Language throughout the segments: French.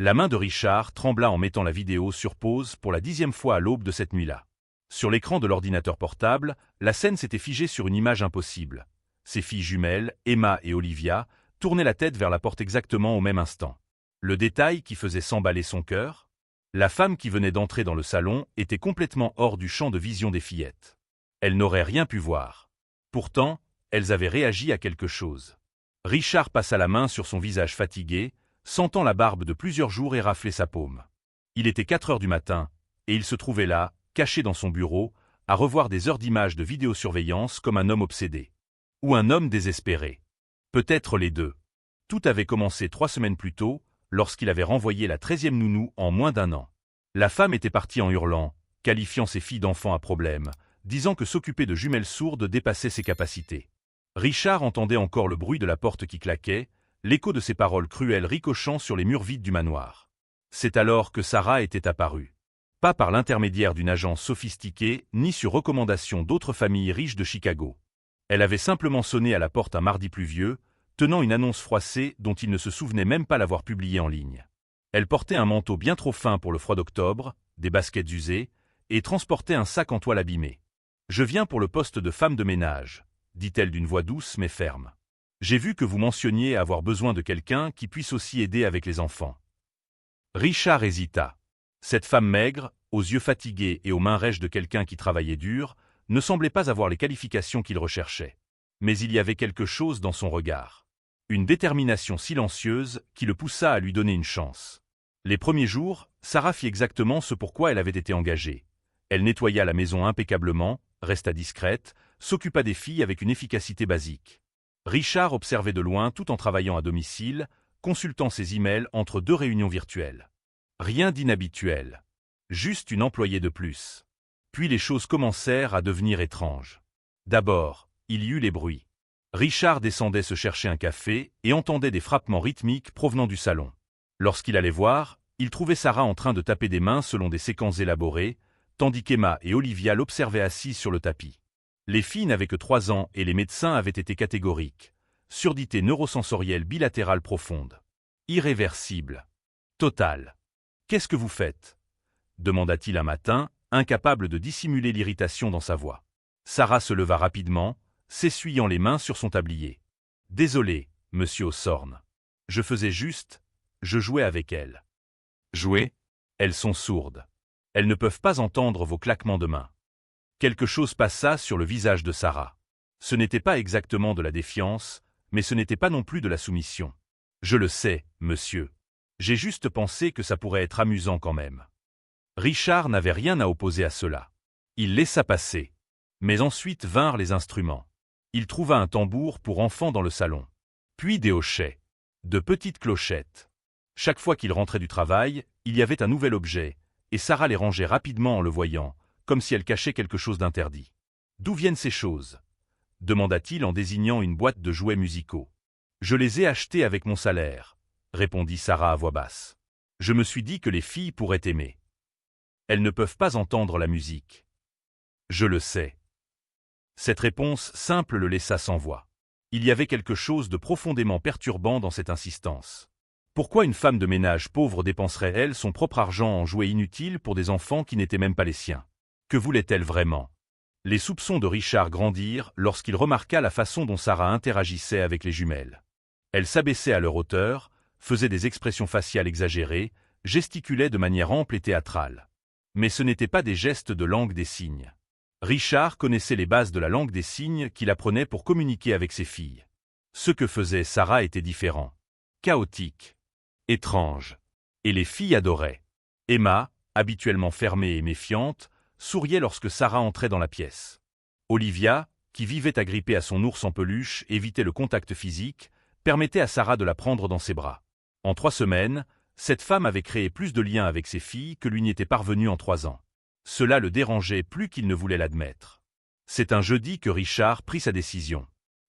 La main de Richard trembla en mettant la vidéo sur pause pour la 10e fois à l'aube de cette nuit-là. Sur l'écran de l'ordinateur portable, la scène s'était figée sur une image impossible. Ses filles jumelles, Emma et Olivia, tournaient la tête vers la porte exactement au même instant. Le détail qui faisait s'emballer son cœur? La femme qui venait d'entrer dans le salon était complètement hors du champ de vision des fillettes. Elles n'auraient rien pu voir. Pourtant, elles avaient réagi à quelque chose. Richard passa la main sur son visage fatigué, sentant la barbe de plusieurs jours érafler sa paume. Il était 4 heures du matin, et il se trouvait là, caché dans son bureau, à revoir des heures d'images de vidéosurveillance comme un homme obsédé. Ou un homme désespéré. Peut-être les deux. Tout avait commencé 3 semaines plus tôt, lorsqu'il avait renvoyé la 13e nounou en moins d'1 an. La femme était partie en hurlant, qualifiant ses filles d'enfants à problème, disant que s'occuper de jumelles sourdes dépassait ses capacités. Richard entendait encore le bruit de la porte qui claquait, l'écho de ses paroles cruelles ricochant sur les murs vides du manoir. C'est alors que Sarah était apparue. Pas par l'intermédiaire d'une agence sophistiquée, ni sur recommandation d'autres familles riches de Chicago. Elle avait simplement sonné à la porte un mardi pluvieux, tenant une annonce froissée dont il ne se souvenait même pas l'avoir publiée en ligne. Elle portait un manteau bien trop fin pour le froid d'octobre, des baskets usées, et transportait un sac en toile abîmé. « Je viens pour le poste de femme de ménage », dit-elle d'une voix douce mais ferme. « J'ai vu que vous mentionniez avoir besoin de quelqu'un qui puisse aussi aider avec les enfants. » Richard hésita. Cette femme maigre, aux yeux fatigués et aux mains rêches de quelqu'un qui travaillait dur, ne semblait pas avoir les qualifications qu'il recherchait. Mais il y avait quelque chose dans son regard. Une détermination silencieuse qui le poussa à lui donner une chance. Les premiers jours, Sarah fit exactement ce pour quoi elle avait été engagée. Elle nettoya la maison impeccablement, resta discrète, s'occupa des filles avec une efficacité basique. Richard observait de loin tout en travaillant à domicile, consultant ses emails entre 2 réunions virtuelles. Rien d'inhabituel. Juste une employée de plus. Puis les choses commencèrent à devenir étranges. D'abord, il y eut les bruits. Richard descendait se chercher un café et entendait des frappements rythmiques provenant du salon. Lorsqu'il allait voir, il trouvait Sarah en train de taper des mains selon des séquences élaborées, tandis qu'Emma et Olivia l'observaient assise sur le tapis. Les filles n'avaient que 3 ans et les médecins avaient été catégoriques. Surdité neurosensorielle bilatérale profonde. Irréversible. Totale. « Qu'est-ce que vous faites ?» demanda-t-il un matin, incapable de dissimuler l'irritation dans sa voix. Sarah se leva rapidement, s'essuyant les mains sur son tablier. « Désolé, monsieur Ossorne. Je faisais juste, je jouais avec elles. »« Jouer ? Elles sont sourdes. Elles ne peuvent pas entendre vos claquements de mains. » Quelque chose passa sur le visage de Sarah. Ce n'était pas exactement de la défiance, mais ce n'était pas non plus de la soumission. « Je le sais, monsieur. J'ai juste pensé que ça pourrait être amusant quand même. » Richard n'avait rien à opposer à cela. Il laissa passer. Mais ensuite vinrent les instruments. Il trouva un tambour pour enfants dans le salon. Puis des hochets. De petites clochettes. Chaque fois qu'il rentrait du travail, il y avait un nouvel objet, et Sarah les rangeait rapidement en le voyant, comme si elle cachait quelque chose d'interdit. « D'où viennent ces choses ?» demanda-t-il en désignant une boîte de jouets musicaux. « Je les ai achetés avec mon salaire, » répondit Sarah à voix basse. « Je me suis dit que les filles pourraient aimer. Elles ne peuvent pas entendre la musique. »« Je le sais. » Cette réponse simple le laissa sans voix. Il y avait quelque chose de profondément perturbant dans cette insistance. Pourquoi une femme de ménage pauvre dépenserait-elle son propre argent en jouets inutiles pour des enfants qui n'étaient même pas les siens? Que voulait-elle vraiment? Les soupçons de Richard grandirent lorsqu'il remarqua la façon dont Sarah interagissait avec les jumelles. Elle s'abaissait à leur hauteur, faisait des expressions faciales exagérées, gesticulait de manière ample et théâtrale. Mais ce n'étaient pas des gestes de langue des signes. Richard connaissait les bases de la langue des signes qu'il apprenait pour communiquer avec ses filles. Ce que faisait Sarah était différent. Chaotique. Étrange. Et les filles adoraient. Emma, habituellement fermée et méfiante, souriait lorsque Sarah entrait dans la pièce. Olivia, qui vivait agrippée à son ours en peluche, évitait le contact physique, permettait à Sarah de la prendre dans ses bras. En 3 semaines, cette femme avait créé plus de liens avec ses filles que lui n'y était parvenu en 3 ans. Cela le dérangeait plus qu'il ne voulait l'admettre. C'est un jeudi que Richard prit sa décision.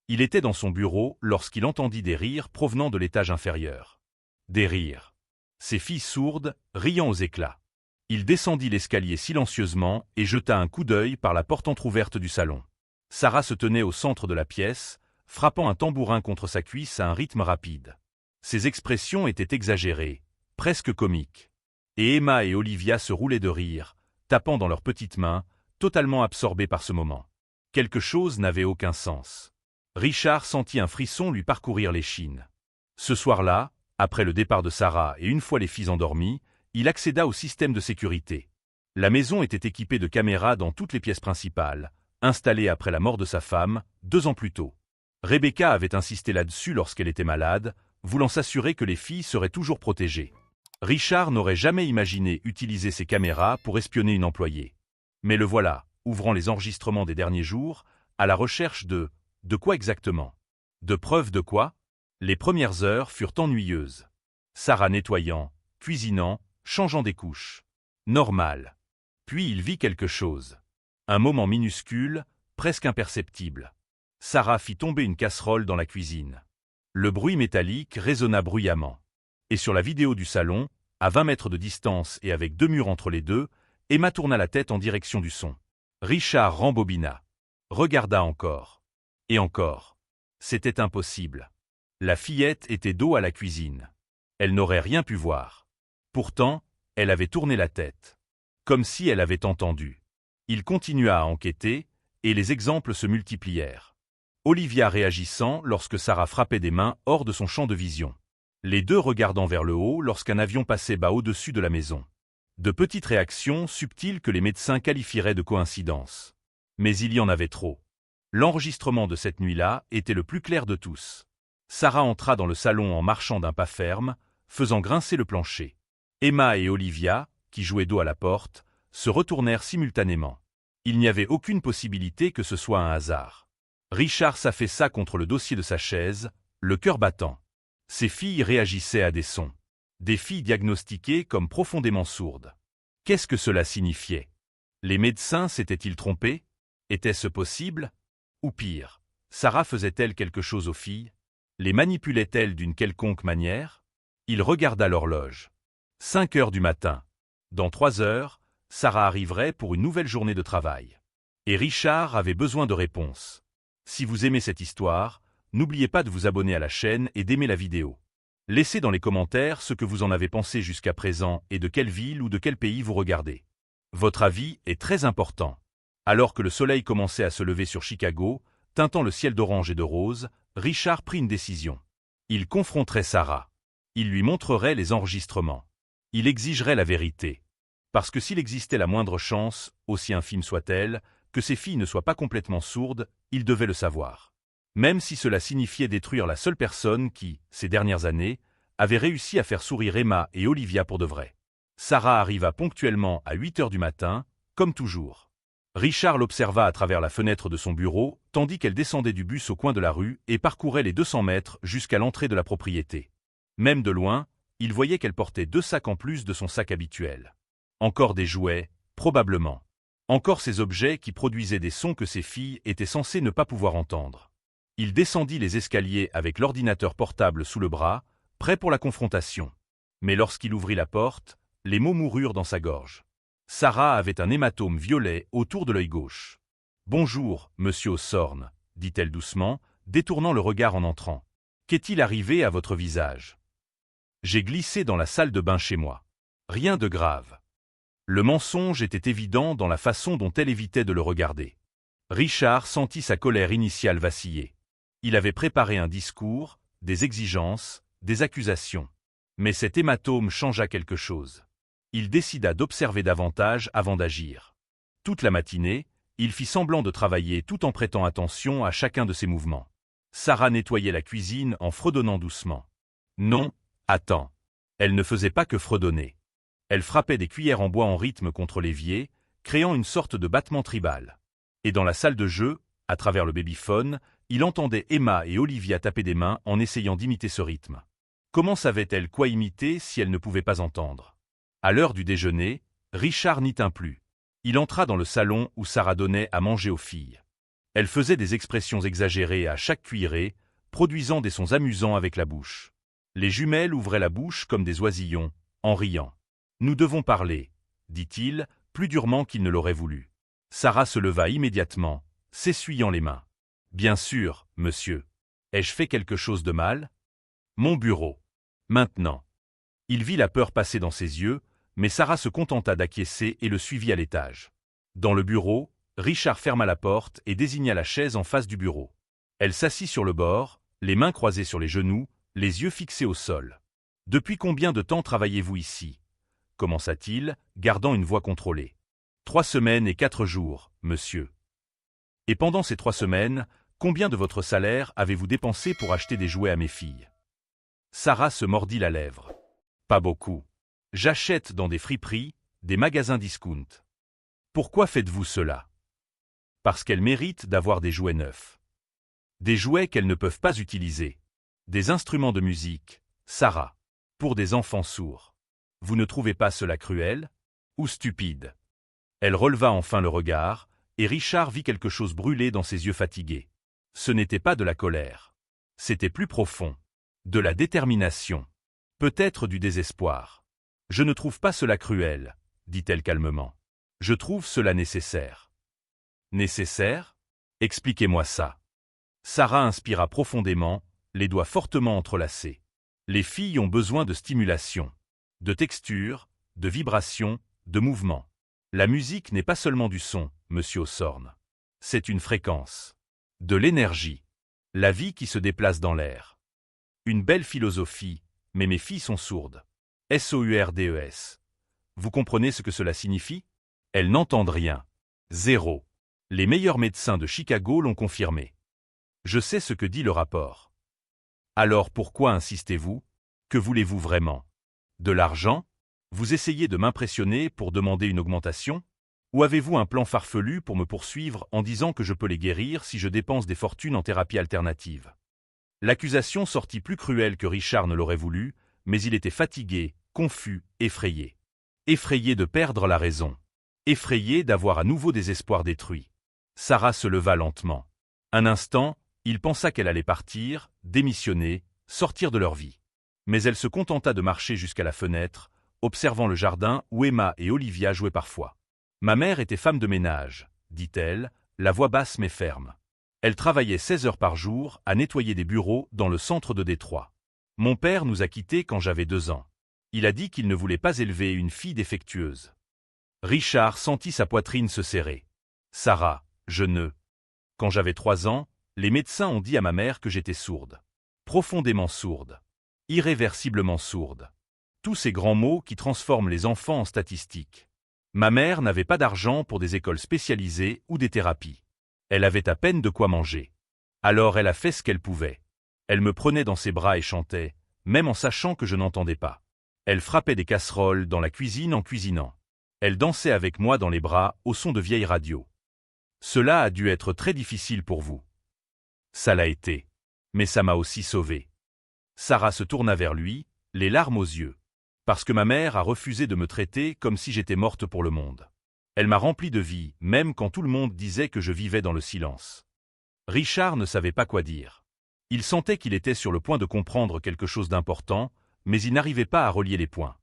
Il était dans son bureau lorsqu'il entendit des rires provenant de l'étage inférieur. Des rires. Ses filles sourdes, riant aux éclats. Il descendit l'escalier silencieusement et jeta un coup d'œil par la porte entr'ouverte du salon. Sarah se tenait au centre de la pièce, frappant un tambourin contre sa cuisse à un rythme rapide. Ses expressions étaient exagérées, presque comique. Et Emma et Olivia se roulaient de rire, tapant dans leurs petites mains, totalement absorbés par ce moment. Quelque chose n'avait aucun sens. Richard sentit un frisson lui parcourir l'échine. Ce soir-là, après le départ de Sarah et une fois les filles endormies, il accéda au système de sécurité. La maison était équipée de caméras dans toutes les pièces principales, installées après la mort de sa femme, 2 ans plus tôt. Rebecca avait insisté là-dessus lorsqu'elle était malade, voulant s'assurer que les filles seraient toujours protégées. Richard n'aurait jamais imaginé utiliser ces caméras pour espionner une employée. Mais le voilà, ouvrant les enregistrements des derniers jours, à la recherche de quoi exactement? De preuves de quoi? Les premières heures furent ennuyeuses. Sarah nettoyant, cuisinant, changeant des couches. Normal. Puis il vit quelque chose. Un moment minuscule, presque imperceptible. Sarah fit tomber une casserole dans la cuisine. Le bruit métallique résonna bruyamment. Et sur la vidéo du salon, à 20 mètres de distance et avec 2 murs entre les deux, Emma tourna la tête en direction du son. Richard rembobina. Regarda encore. Et encore. C'était impossible. La fillette était dos à la cuisine. Elle n'aurait rien pu voir. Pourtant, elle avait tourné la tête. Comme si elle avait entendu. Il continua à enquêter, et les exemples se multiplièrent. Olivia réagissant lorsque Sarah frappait des mains hors de son champ de vision. Les deux regardant vers le haut lorsqu'un avion passait bas au-dessus de la maison. De petites réactions subtiles que les médecins qualifieraient de coïncidence. Mais il y en avait trop. L'enregistrement de cette nuit-là était le plus clair de tous. Sarah entra dans le salon en marchant d'un pas ferme, faisant grincer le plancher. Emma et Olivia, qui jouaient dos à la porte, se retournèrent simultanément. Il n'y avait aucune possibilité que ce soit un hasard. Richard s'affaissa contre le dossier de sa chaise, le cœur battant. Ses filles réagissaient à des sons. Des filles diagnostiquées comme profondément sourdes. Qu'est-ce que cela signifiait? Les médecins s'étaient-ils trompés? Était-ce possible? Ou pire, Sarah faisait-elle quelque chose aux filles? Les manipulait-elle d'une quelconque manière? Il regarda l'horloge. 5 heures du matin. Dans 3 heures, Sarah arriverait pour une nouvelle journée de travail. Et Richard avait besoin de réponses. Si vous aimez cette histoire, n'oubliez pas de vous abonner à la chaîne et d'aimer la vidéo. Laissez dans les commentaires ce que vous en avez pensé jusqu'à présent et de quelle ville ou de quel pays vous regardez. Votre avis est très important. Alors que le soleil commençait à se lever sur Chicago, teintant le ciel d'orange et de rose, Richard prit une décision. Il confronterait Sarah. Il lui montrerait les enregistrements. Il exigerait la vérité. Parce que s'il existait la moindre chance, aussi infime soit-elle, que ses filles ne soient pas complètement sourdes, il devait le savoir. Même si cela signifiait détruire la seule personne qui, ces dernières années, avait réussi à faire sourire Emma et Olivia pour de vrai. Sarah arriva ponctuellement à 8 heures du matin, comme toujours. Richard l'observa à travers la fenêtre de son bureau, tandis qu'elle descendait du bus au coin de la rue et parcourait les 200 mètres jusqu'à l'entrée de la propriété. Même de loin, il voyait qu'elle portait 2 sacs en plus de son sac habituel. Encore des jouets, probablement. Encore ces objets qui produisaient des sons que ses filles étaient censées ne pas pouvoir entendre. Il descendit les escaliers avec l'ordinateur portable sous le bras, prêt pour la confrontation. Mais lorsqu'il ouvrit la porte, les mots moururent dans sa gorge. Sarah avait un hématome violet autour de l'œil gauche. « Bonjour, monsieur Ossorne, » dit-elle doucement, détournant le regard en entrant. « Qu'est-il arrivé à votre visage ?»« J'ai glissé dans la salle de bain chez moi. Rien de grave. » Le mensonge était évident dans la façon dont elle évitait de le regarder. Richard sentit sa colère initiale vaciller. Il avait préparé un discours, des exigences, des accusations. Mais cet hématome changea quelque chose. Il décida d'observer davantage avant d'agir. Toute la matinée, il fit semblant de travailler tout en prêtant attention à chacun de ses mouvements. Sarah nettoyait la cuisine en fredonnant doucement. Non, attends. Elle ne faisait pas que fredonner. Elle frappait des cuillères en bois en rythme contre l'évier, créant une sorte de battement tribal. Et dans la salle de jeu, à travers le babyphone, il entendait Emma et Olivia taper des mains en essayant d'imiter ce rythme. Comment savait-elle quoi imiter si elle ne pouvait pas entendre? À l'heure du déjeuner, Richard n'y tint plus. Il entra dans le salon où Sarah donnait à manger aux filles. Elle faisait des expressions exagérées à chaque cuillerée, produisant des sons amusants avec la bouche. Les jumelles ouvraient la bouche comme des oisillons, en riant. « Nous devons parler, » dit-il, plus durement qu'il ne l'aurait voulu. Sarah se leva immédiatement, s'essuyant les mains. « Bien sûr, monsieur. Ai-je fait quelque chose de mal ? Mon bureau. Maintenant. » Il vit la peur passer dans ses yeux, mais Sarah se contenta d'acquiescer et le suivit à l'étage. Dans le bureau, Richard ferma la porte et désigna la chaise en face du bureau. Elle s'assit sur le bord, les mains croisées sur les genoux, les yeux fixés au sol. « Depuis combien de temps travaillez-vous ici » commença-t-il, gardant une voix contrôlée. « 3 semaines et 4 jours, monsieur. » « Et pendant ces 3 semaines, combien de votre salaire avez-vous dépensé pour acheter des jouets à mes filles » Sarah se mordit la lèvre. « Pas beaucoup. J'achète dans des friperies, des magasins discount. » « Pourquoi faites-vous cela » ? « Parce qu'elles méritent d'avoir des jouets neufs. Des jouets qu'elles ne peuvent pas utiliser. Des instruments de musique, Sarah. Pour des enfants sourds. Vous ne trouvez pas cela cruel ? Ou stupide ?» Elle releva enfin le regard, et Richard vit quelque chose brûler dans ses yeux fatigués. Ce n'était pas de la colère. C'était plus profond. De la détermination. Peut-être du désespoir. « Je ne trouve pas cela cruel, » dit-elle calmement. « Je trouve cela nécessaire. » « Nécessaire ? Expliquez-moi ça. » Sarah inspira profondément, les doigts fortement entrelacés. Les filles ont besoin de stimulation, de texture, de vibration, de mouvement. La musique n'est pas seulement du son, monsieur Osborne. C'est une fréquence. De l'énergie. La vie qui se déplace dans l'air. Une belle philosophie, mais mes filles sont sourdes. SOURDES. Vous comprenez ce que cela signifie ? Elles n'entendent rien. Zéro. Les meilleurs médecins de Chicago l'ont confirmé. Je sais ce que dit le rapport. Alors pourquoi insistez-vous ? Que voulez-vous vraiment ? De l'argent ? Vous essayez de m'impressionner pour demander une augmentation ? Ou avez-vous un plan farfelu pour me poursuivre en disant que je peux les guérir si je dépense des fortunes en thérapie alternative ? L'accusation sortit plus cruelle que Richard ne l'aurait voulu, mais il était fatigué, confus, effrayé. Effrayé de perdre la raison. Effrayé d'avoir à nouveau des espoirs détruits. Sarah se leva lentement. Un instant, il pensa qu'elle allait partir, démissionner, sortir de leur vie. Mais elle se contenta de marcher jusqu'à la fenêtre, observant le jardin où Emma et Olivia jouaient parfois. « Ma mère était femme de ménage, » dit-elle, la voix basse mais ferme. Elle travaillait 16 heures par jour à nettoyer des bureaux dans le centre de Détroit. Mon père nous a quittés quand j'avais 2 ans. Il a dit qu'il ne voulait pas élever une fille défectueuse. Richard sentit sa poitrine se serrer. Sarah, je ne. Quand j'avais 3 ans, les médecins ont dit à ma mère que j'étais sourde. Profondément sourde. Irréversiblement sourde. Tous ces grands mots qui transforment les enfants en statistiques. Ma mère n'avait pas d'argent pour des écoles spécialisées ou des thérapies. Elle avait à peine de quoi manger. Alors elle a fait ce qu'elle pouvait. Elle me prenait dans ses bras et chantait, même en sachant que je n'entendais pas. Elle frappait des casseroles dans la cuisine en cuisinant. Elle dansait avec moi dans les bras au son de vieilles radios. Cela a dû être très difficile pour vous. Ça l'a été. Mais ça m'a aussi sauvé. Sarah se tourna vers lui, les larmes aux yeux. Parce que ma mère a refusé de me traiter comme si j'étais morte pour le monde. Elle m'a rempli de vie, même quand tout le monde disait que je vivais dans le silence. Richard ne savait pas quoi dire. Il sentait qu'il était sur le point de comprendre quelque chose d'important, mais il n'arrivait pas à relier les points.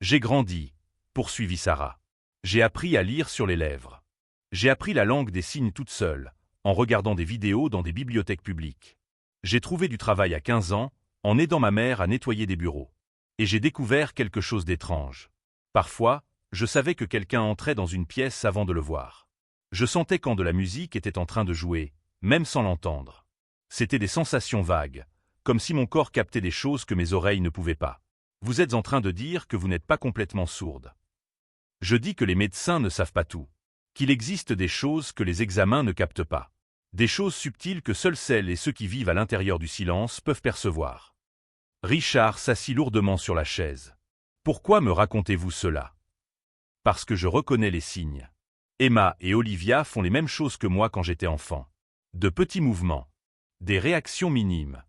J'ai grandi, poursuivit Sarah. J'ai appris à lire sur les lèvres. J'ai appris la langue des signes toute seule, en regardant des vidéos dans des bibliothèques publiques. J'ai trouvé du travail à 15 ans, en aidant ma mère à nettoyer des bureaux. Et j'ai découvert quelque chose d'étrange. Parfois, je savais que quelqu'un entrait dans une pièce avant de le voir. Je sentais quand de la musique était en train de jouer, même sans l'entendre. C'étaient des sensations vagues, comme si mon corps captait des choses que mes oreilles ne pouvaient pas. Vous êtes en train de dire que vous n'êtes pas complètement sourde. Je dis que les médecins ne savent pas tout. Qu'il existe des choses que les examens ne captent pas. Des choses subtiles que seules celles et ceux qui vivent à l'intérieur du silence peuvent percevoir. Richard s'assit lourdement sur la chaise. Pourquoi me racontez-vous cela ? Parce que je reconnais les signes. Emma et Olivia font les mêmes choses que moi quand j'étais enfant. De petits mouvements. Des réactions minimes.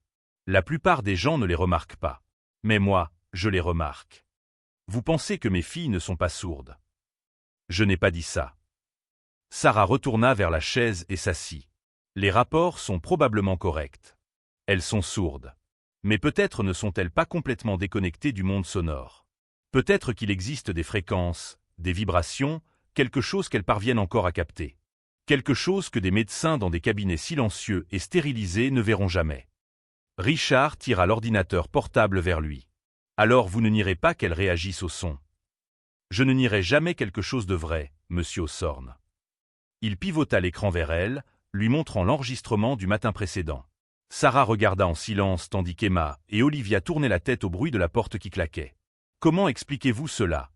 La plupart des gens ne les remarquent pas. Mais moi, je les remarque. Vous pensez que mes filles ne sont pas sourdes ? Je n'ai pas dit ça. Sarah retourna vers la chaise et s'assit. Les rapports sont probablement corrects. Elles sont sourdes. Mais peut-être ne sont-elles pas complètement déconnectées du monde sonore. Peut-être qu'il existe des fréquences, des vibrations, quelque chose qu'elles parviennent encore à capter. Quelque chose que des médecins dans des cabinets silencieux et stérilisés ne verront jamais. Richard tira l'ordinateur portable vers lui. Alors vous ne nierez pas qu'elle réagisse au son. Je ne nierai jamais quelque chose de vrai, monsieur Osborne. Il pivota l'écran vers elle, lui montrant l'enregistrement du matin précédent. Sarah regarda en silence tandis qu'Emma et Olivia tournaient la tête au bruit de la porte qui claquait. « Comment expliquez-vous cela »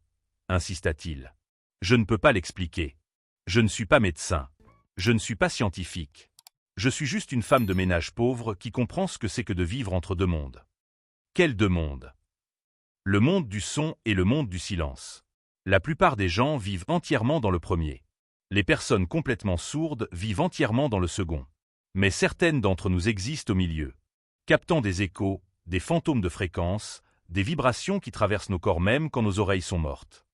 insista-t-il. « Je ne peux pas l'expliquer. Je ne suis pas médecin. Je ne suis pas scientifique. Je suis juste une femme de ménage pauvre qui comprend ce que c'est que de vivre entre deux mondes. » Quels deux mondes? Le monde du son et le monde du silence. La plupart des gens vivent entièrement dans le premier. Les personnes complètement sourdes vivent entièrement dans le second. Mais certaines d'entre nous existent au milieu, captant des échos, des fantômes de fréquences, des vibrations qui traversent nos corps même quand nos oreilles sont mortes.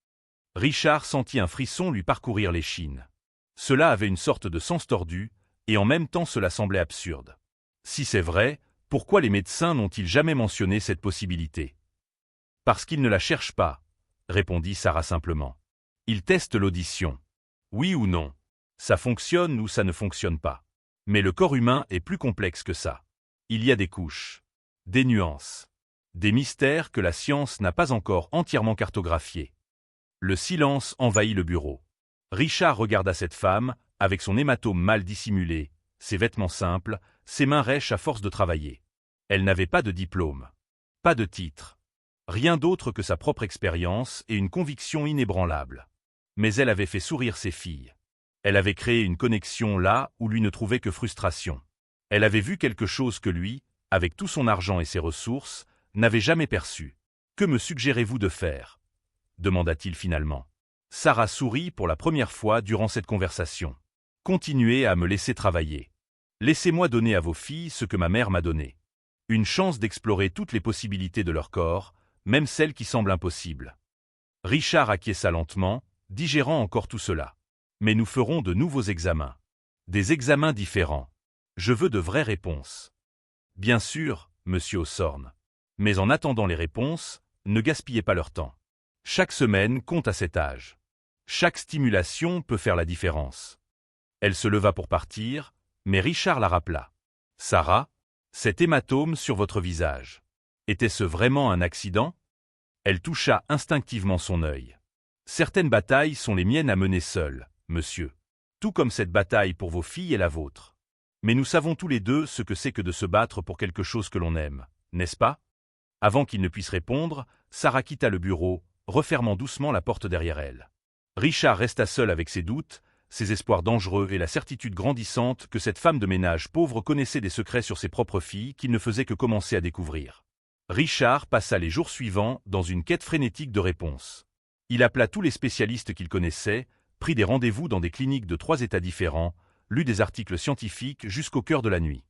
Richard sentit un frisson lui parcourir l'échine. Cela avait une sorte de sens tordu, et en même temps cela semblait absurde. Si c'est vrai, pourquoi les médecins n'ont-ils jamais mentionné cette possibilité? Parce qu'ils ne la cherchent pas, répondit Sarah simplement. Ils testent l'audition. Oui ou non. Ça fonctionne ou ça ne fonctionne pas. Mais le corps humain est plus complexe que ça. Il y a des couches, des nuances, des mystères que la science n'a pas encore entièrement cartographiés. Le silence envahit le bureau. Richard regarda cette femme, avec son hématome mal dissimulé, ses vêtements simples, ses mains rêches à force de travailler. Elle n'avait pas de diplôme, pas de titre, rien d'autre que sa propre expérience et une conviction inébranlable. Mais elle avait fait sourire ses filles. Elle avait créé une connexion là où lui ne trouvait que frustration. Elle avait vu quelque chose que lui, avec tout son argent et ses ressources, n'avait jamais perçu. « Que me suggérez-vous de faire » demanda-t-il finalement. Sarah sourit pour la première fois durant cette conversation. « Continuez à me laisser travailler. Laissez-moi donner à vos filles ce que ma mère m'a donné. Une chance d'explorer toutes les possibilités de leur corps, même celles qui semblent impossibles. » Richard acquiesça lentement, digérant encore tout cela. « Mais nous ferons de nouveaux examens. Des examens différents. Je veux de vraies réponses. » « Bien sûr, monsieur Osborne. Mais en attendant les réponses, ne gaspillez pas leur temps. Chaque semaine compte à cet âge. Chaque stimulation peut faire la différence. » Elle se leva pour partir, mais Richard la rappela. « Sarah, cet hématome sur votre visage. Était-ce vraiment un accident ?» Elle toucha instinctivement son œil. « Certaines batailles sont les miennes à mener seule, monsieur. Tout comme cette bataille pour vos filles est la vôtre. Mais nous savons tous les deux ce que c'est que de se battre pour quelque chose que l'on aime, n'est-ce pas ?» Avant qu'il ne puisse répondre, Sarah quitta le bureau, refermant doucement la porte derrière elle. Richard resta seul avec ses doutes, ses espoirs dangereux et la certitude grandissante que cette femme de ménage pauvre connaissait des secrets sur ses propres filles qu'il ne faisait que commencer à découvrir. Richard passa les jours suivants dans une quête frénétique de réponses. Il appela tous les spécialistes qu'il connaissait, prit des rendez-vous dans des cliniques de 3 États différents, lut des articles scientifiques jusqu'au cœur de la nuit.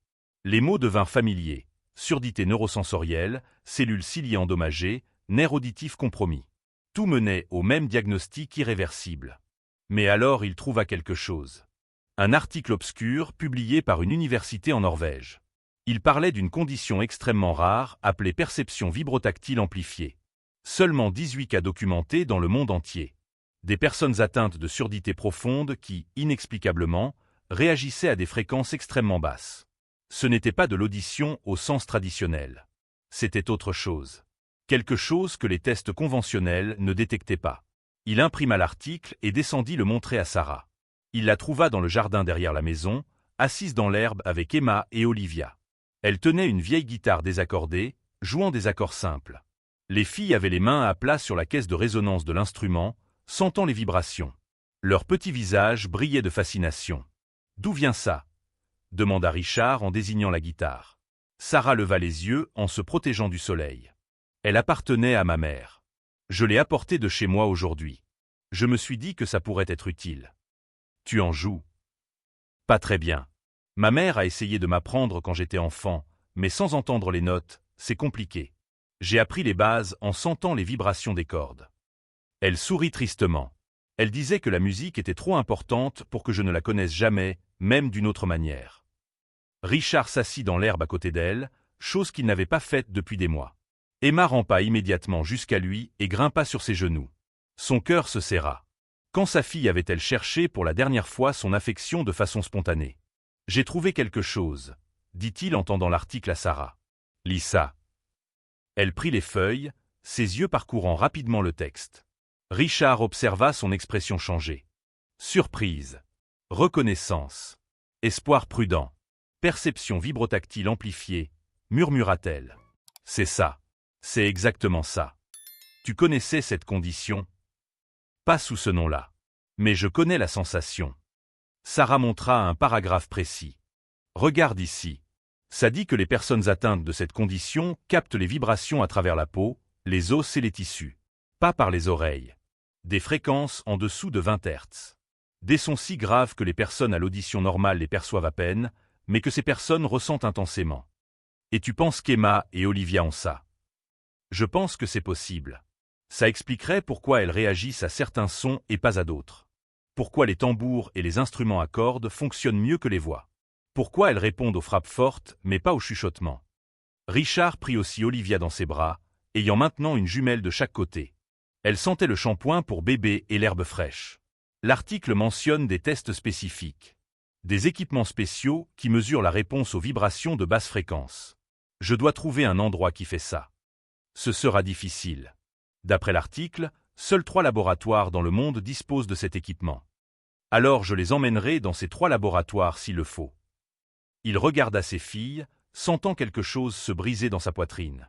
Les mots devinrent familiers: surdité neurosensorielle, cellules ciliées endommagées, nerfs auditifs compromis. Tout menait au même diagnostic irréversible. Mais alors il trouva quelque chose. Un article obscur publié par une université en Norvège. Il parlait d'une condition extrêmement rare appelée perception vibrotactile amplifiée. Seulement 18 cas documentés dans le monde entier. Des personnes atteintes de surdité profonde qui, inexplicablement, réagissaient à des fréquences extrêmement basses. Ce n'était pas de l'audition au sens traditionnel. C'était autre chose. Quelque chose que les tests conventionnels ne détectaient pas. Il imprima l'article et descendit le montrer à Sarah. Il la trouva dans le jardin derrière la maison, assise dans l'herbe avec Emma et Olivia. Elle tenait une vieille guitare désaccordée, jouant des accords simples. Les filles avaient les mains à plat sur la caisse de résonance de l'instrument, sentant les vibrations. Leurs petits visages brillaient de fascination. « D'où vient ça ?» demanda Richard en désignant la guitare. Sarah leva les yeux en se protégeant du soleil. « Elle appartenait à ma mère. Je l'ai apportée de chez moi aujourd'hui. Je me suis dit que ça pourrait être utile. »« Tu en joues ?»« Pas très bien. Ma mère a essayé de m'apprendre quand j'étais enfant, mais sans entendre les notes, c'est compliqué. J'ai appris les bases en sentant les vibrations des cordes. » Elle sourit tristement. Elle disait que la musique était trop importante pour que je ne la connaisse jamais, même d'une autre manière. Richard s'assit dans l'herbe à côté d'elle, chose qu'il n'avait pas faite depuis des mois. Emma rampa immédiatement jusqu'à lui et grimpa sur ses genoux. Son cœur se serra. Quand sa fille avait-elle cherché pour la dernière fois son affection de façon spontanée? « J'ai trouvé quelque chose, » dit-il en tendant l'article à Sarah. « Lis ça. » Elle prit les feuilles, ses yeux parcourant rapidement le texte. Richard observa son expression changer. Surprise. Reconnaissance. Espoir prudent. Perception vibrotactile amplifiée, murmura-t-elle. C'est ça. C'est exactement ça. Tu connaissais cette condition? Pas sous ce nom-là. Mais je connais la sensation. Sarah montra un paragraphe précis. Regarde ici. Ça dit que les personnes atteintes de cette condition captent les vibrations à travers la peau, les os et les tissus. Pas par les oreilles. Des fréquences en dessous de 20 Hz. Des sons si graves que les personnes à l'audition normale les perçoivent à peine, mais que ces personnes ressentent intensément. Et tu penses qu'Emma et Olivia ont ça? Je pense que c'est possible. Ça expliquerait pourquoi elles réagissent à certains sons et pas à d'autres. Pourquoi les tambours et les instruments à cordes fonctionnent mieux que les voix. Pourquoi elles répondent aux frappes fortes, mais pas aux chuchotements. Richard prit aussi Olivia dans ses bras, ayant maintenant une jumelle de chaque côté. Elle sentait le shampoing pour bébé et l'herbe fraîche. L'article mentionne des tests spécifiques. Des équipements spéciaux qui mesurent la réponse aux vibrations de basse fréquence. Je dois trouver un endroit qui fait ça. Ce sera difficile. D'après l'article, seuls 3 laboratoires dans le monde disposent de cet équipement. Alors je les emmènerai dans ces 3 laboratoires s'il le faut. Il regarda ses filles, sentant quelque chose se briser dans sa poitrine.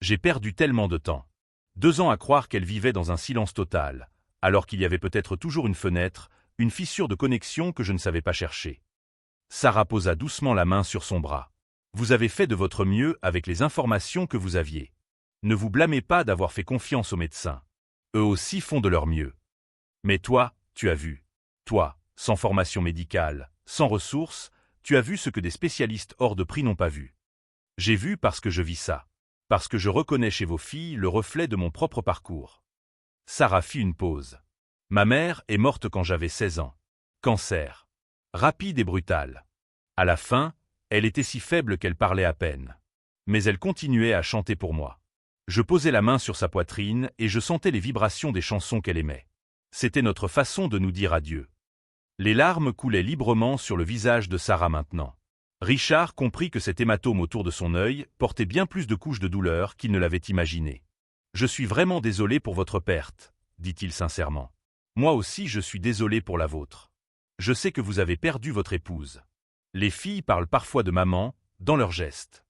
J'ai perdu tellement de temps. 2 ans à croire qu'elle vivait dans un silence total, alors qu'il y avait peut-être toujours une fenêtre, une fissure de connexion que je ne savais pas chercher. Sarah posa doucement la main sur son bras. Vous avez fait de votre mieux avec les informations que vous aviez. Ne vous blâmez pas d'avoir fait confiance aux médecins. Eux aussi font de leur mieux. Mais toi, tu as vu. Toi, sans formation médicale, sans ressources, tu as vu ce que des spécialistes hors de prix n'ont pas vu. J'ai vu parce que je vis ça. Parce que je reconnais chez vos filles le reflet de mon propre parcours. Sarah fit une pause. Ma mère est morte quand j'avais 16 ans. Cancer. Rapide et brutal. À la fin, elle était si faible qu'elle parlait à peine. Mais elle continuait à chanter pour moi. Je posais la main sur sa poitrine et je sentais les vibrations des chansons qu'elle aimait. C'était notre façon de nous dire adieu. Les larmes coulaient librement sur le visage de Sarah maintenant. Richard comprit que cet hématome autour de son œil portait bien plus de couches de douleur qu'il ne l'avait imaginé. « Je suis vraiment désolé pour votre perte, » dit-il sincèrement. « Moi aussi je suis désolé pour la vôtre. Je sais que vous avez perdu votre épouse. Les filles parlent parfois de maman, dans leurs gestes. »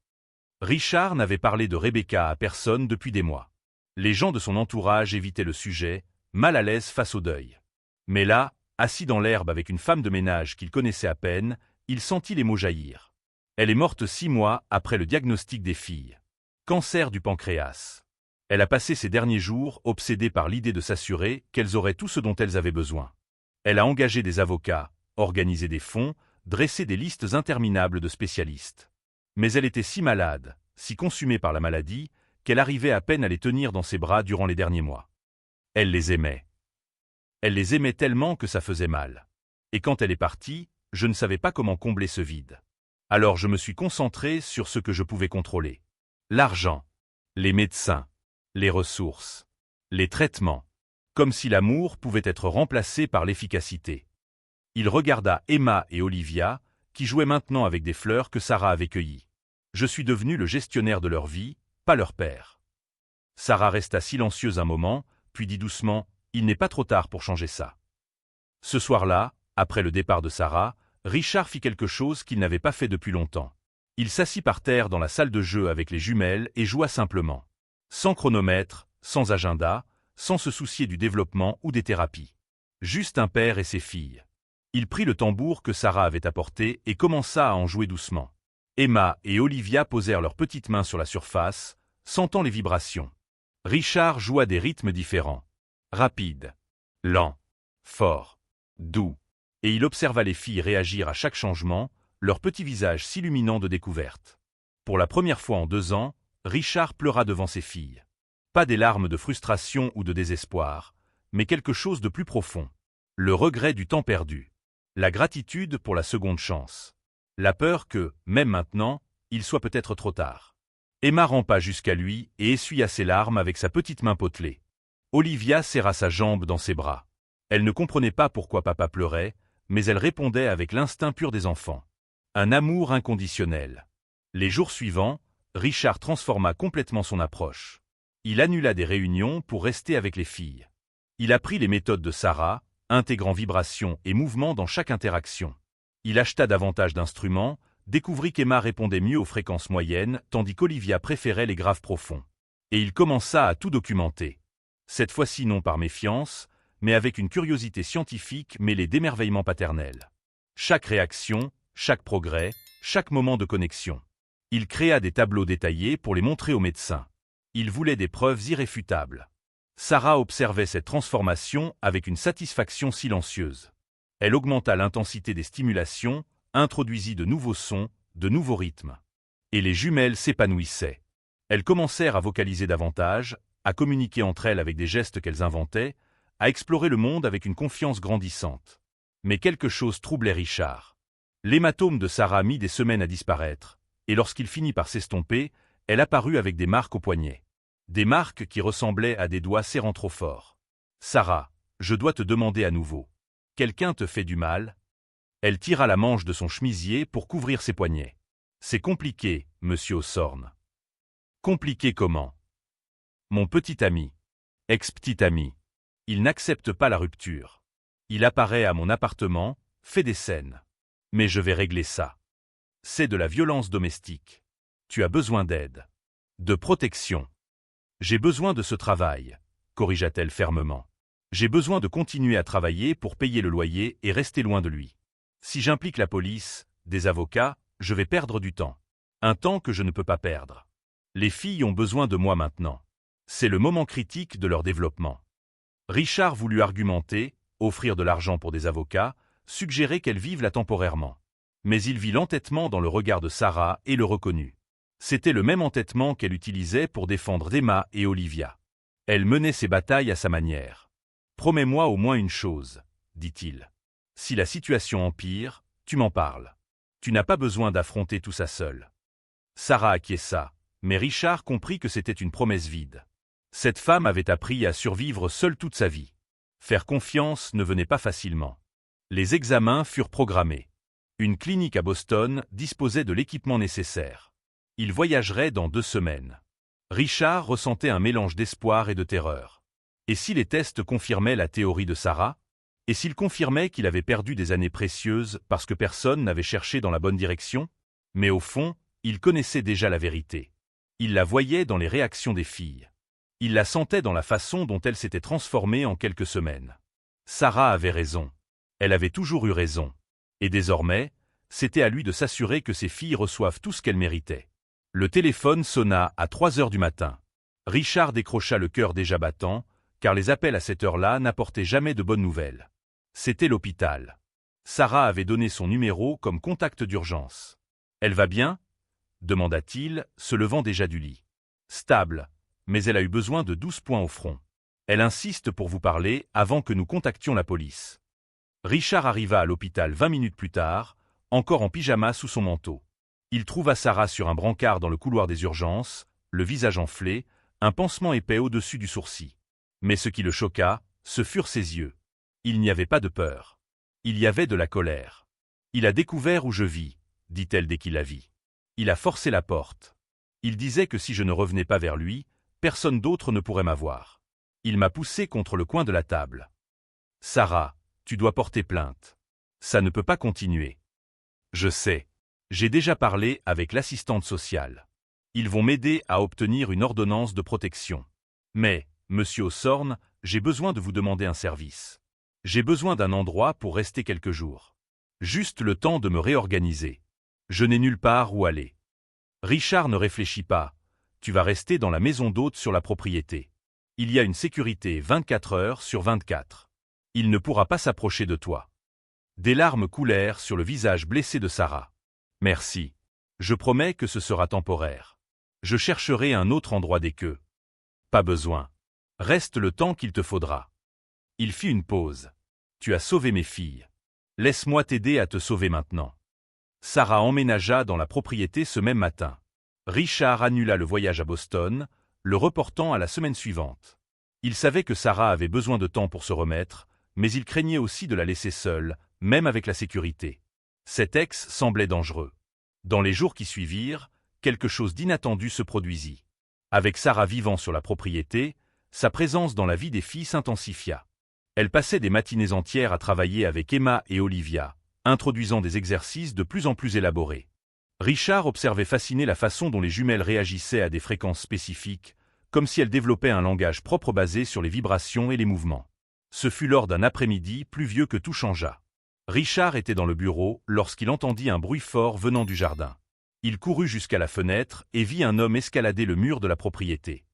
Richard n'avait parlé de Rebecca à personne depuis des mois. Les gens de son entourage évitaient le sujet, mal à l'aise face au deuil. Mais là, assis dans l'herbe avec une femme de ménage qu'il connaissait à peine, il sentit les mots jaillir. Elle est morte 6 mois après le diagnostic des filles. Cancer du pancréas. Elle a passé ses derniers jours obsédée par l'idée de s'assurer qu'elles auraient tout ce dont elles avaient besoin. Elle a engagé des avocats, organisé des fonds, dressé des listes interminables de spécialistes. Mais elle était si malade, si consumée par la maladie, qu'elle arrivait à peine à les tenir dans ses bras durant les derniers mois. Elle les aimait. Elle les aimait tellement que ça faisait mal. Et quand elle est partie, je ne savais pas comment combler ce vide. Alors je me suis concentré sur ce que je pouvais contrôler. L'argent, les médecins, les ressources, les traitements. Comme si l'amour pouvait être remplacé par l'efficacité. Il regarda Emma et Olivia, qui jouaient maintenant avec des fleurs que Sarah avait cueillies. Je suis devenu le gestionnaire de leur vie, pas leur père. Sarah resta silencieuse un moment, puis dit doucement, « Il n'est pas trop tard pour changer ça. » Ce soir-là, après le départ de Sarah, Richard fit quelque chose qu'il n'avait pas fait depuis longtemps. Il s'assit par terre dans la salle de jeu avec les jumelles et joua simplement. Sans chronomètre, sans agenda, sans se soucier du développement ou des thérapies. Juste un père et ses filles. Il prit le tambour que Sarah avait apporté et commença à en jouer doucement. Emma et Olivia posèrent leurs petites mains sur la surface, sentant les vibrations. Richard joua des rythmes différents. Rapide, lent, fort, doux. Et il observa les filles réagir à chaque changement, leurs petits visages s'illuminant de découverte. Pour la première fois en 2 ans, Richard pleura devant ses filles. Pas des larmes de frustration ou de désespoir, mais quelque chose de plus profond. Le regret du temps perdu. La gratitude pour la seconde chance. La peur que, même maintenant, il soit peut-être trop tard. Emma rampa jusqu'à lui et essuya ses larmes avec sa petite main potelée. Olivia serra sa jambe dans ses bras. Elle ne comprenait pas pourquoi papa pleurait, mais elle répondait avec l'instinct pur des enfants. Un amour inconditionnel. Les jours suivants, Richard transforma complètement son approche. Il annula des réunions pour rester avec les filles. Il apprit les méthodes de Sarah, intégrant vibrations et mouvements dans chaque interaction. Il acheta davantage d'instruments, découvrit qu'Emma répondait mieux aux fréquences moyennes, tandis qu'Olivia préférait les graves profonds. Et il commença à tout documenter. Cette fois-ci non par méfiance, mais avec une curiosité scientifique mêlée d'émerveillement paternel. Chaque réaction, chaque progrès, chaque moment de connexion. Il créa des tableaux détaillés pour les montrer aux médecins. Il voulait des preuves irréfutables. Sarah observait cette transformation avec une satisfaction silencieuse. Elle augmenta l'intensité des stimulations, introduisit de nouveaux sons, de nouveaux rythmes. Et les jumelles s'épanouissaient. Elles commencèrent à vocaliser davantage, à communiquer entre elles avec des gestes qu'elles inventaient, à explorer le monde avec une confiance grandissante. Mais quelque chose troublait Richard. L'hématome de Sarah mit des semaines à disparaître, et lorsqu'il finit par s'estomper, elle apparut avec des marques au poignet. Des marques qui ressemblaient à des doigts serrant trop fort. « Sarah, je dois te demander à nouveau. Quelqu'un te fait du mal ?» Elle tira la manche de son chemisier pour couvrir ses poignets. « C'est compliqué, monsieur Ossorne. »« Compliqué comment ?»« Mon petit ami. Ex-petit ami. Il n'accepte pas la rupture. Il apparaît à mon appartement, fait des scènes. Mais je vais régler ça. C'est de la violence domestique. Tu as besoin d'aide. De protection. » « J'ai besoin de ce travail, » corrigea-t-elle fermement. « J'ai besoin de continuer à travailler pour payer le loyer et rester loin de lui. Si j'implique la police, des avocats, je vais perdre du temps. Un temps que je ne peux pas perdre. Les filles ont besoin de moi maintenant. C'est le moment critique de leur développement. » Richard voulut argumenter, offrir de l'argent pour des avocats, suggérer qu'elles vivent là temporairement. Mais il vit l'entêtement dans le regard de Sarah et le reconnut. C'était le même entêtement qu'elle utilisait pour défendre Emma et Olivia. Elle menait ses batailles à sa manière. « Promets-moi au moins une chose, » dit-il. « Si la situation empire, tu m'en parles. Tu n'as pas besoin d'affronter tout ça seul. » Sarah acquiesça, mais Richard comprit que c'était une promesse vide. Cette femme avait appris à survivre seule toute sa vie. Faire confiance ne venait pas facilement. Les examens furent programmés. Une clinique à Boston disposait de l'équipement nécessaire. Il voyagerait dans 2 semaines. Richard ressentait un mélange d'espoir et de terreur. Et si les tests confirmaient la théorie de Sarah? Et s'il confirmait qu'il avait perdu des années précieuses parce que personne n'avait cherché dans la bonne direction? Mais au fond, il connaissait déjà la vérité. Il la voyait dans les réactions des filles. Il la sentait dans la façon dont elle s'était transformée en quelques semaines. Sarah avait raison. Elle avait toujours eu raison. Et désormais, c'était à lui de s'assurer que ses filles reçoivent tout ce qu'elles méritaient. Le téléphone sonna à 3 heures du matin. Richard décrocha le cœur déjà battant, car les appels à cette heure-là n'apportaient jamais de bonnes nouvelles. C'était l'hôpital. Sarah avait donné son numéro comme contact d'urgence. « Elle va bien ?» demanda-t-il, se levant déjà du lit. « Stable, mais elle a eu besoin de 12 points au front. Elle insiste pour vous parler avant que nous contactions la police. » Richard arriva à l'hôpital 20 minutes plus tard, encore en pyjama sous son manteau. Il trouva Sarah sur un brancard dans le couloir des urgences, le visage enflé, un pansement épais au-dessus du sourcil. Mais ce qui le choqua, ce furent ses yeux. Il n'y avait pas de peur. Il y avait de la colère. « Il a découvert où je vis, » dit-elle dès qu'il la vit. Il a forcé la porte. Il disait que si je ne revenais pas vers lui, personne d'autre ne pourrait m'avoir. Il m'a poussé contre le coin de la table. « Sarah, tu dois porter plainte. Ça ne peut pas continuer. » « Je sais. J'ai déjà parlé avec l'assistante sociale. Ils vont m'aider à obtenir une ordonnance de protection. Mais, monsieur Ossorne, j'ai besoin de vous demander un service. J'ai besoin d'un endroit pour rester quelques jours. Juste le temps de me réorganiser. Je n'ai nulle part où aller. » Richard ne réfléchit pas. « Tu vas rester dans la maison d'hôte sur la propriété. Il y a une sécurité 24 heures sur 24. Il ne pourra pas s'approcher de toi. » Des larmes coulèrent sur le visage blessé de Sarah. « Merci. Je promets que ce sera temporaire. Je chercherai un autre endroit dès que. »« Pas besoin. Reste le temps qu'il te faudra. » Il fit une pause. « Tu as sauvé mes filles. Laisse-moi t'aider à te sauver maintenant. » Sarah emménagea dans la propriété ce même matin. Richard annula le voyage à Boston, le reportant à la semaine suivante. Il savait que Sarah avait besoin de temps pour se remettre, mais il craignait aussi de la laisser seule, même avec la sécurité. Cet ex semblait dangereux. Dans les jours qui suivirent, quelque chose d'inattendu se produisit. Avec Sarah vivant sur la propriété, sa présence dans la vie des filles s'intensifia. Elle passait des matinées entières à travailler avec Emma et Olivia, introduisant des exercices de plus en plus élaborés. Richard observait fasciné la façon dont les jumelles réagissaient à des fréquences spécifiques, comme si elles développaient un langage propre basé sur les vibrations et les mouvements. Ce fut lors d'un après-midi pluvieux que tout changea. Richard était dans le bureau lorsqu'il entendit un bruit fort venant du jardin. Il courut jusqu'à la fenêtre et vit un homme escalader le mur de la propriété.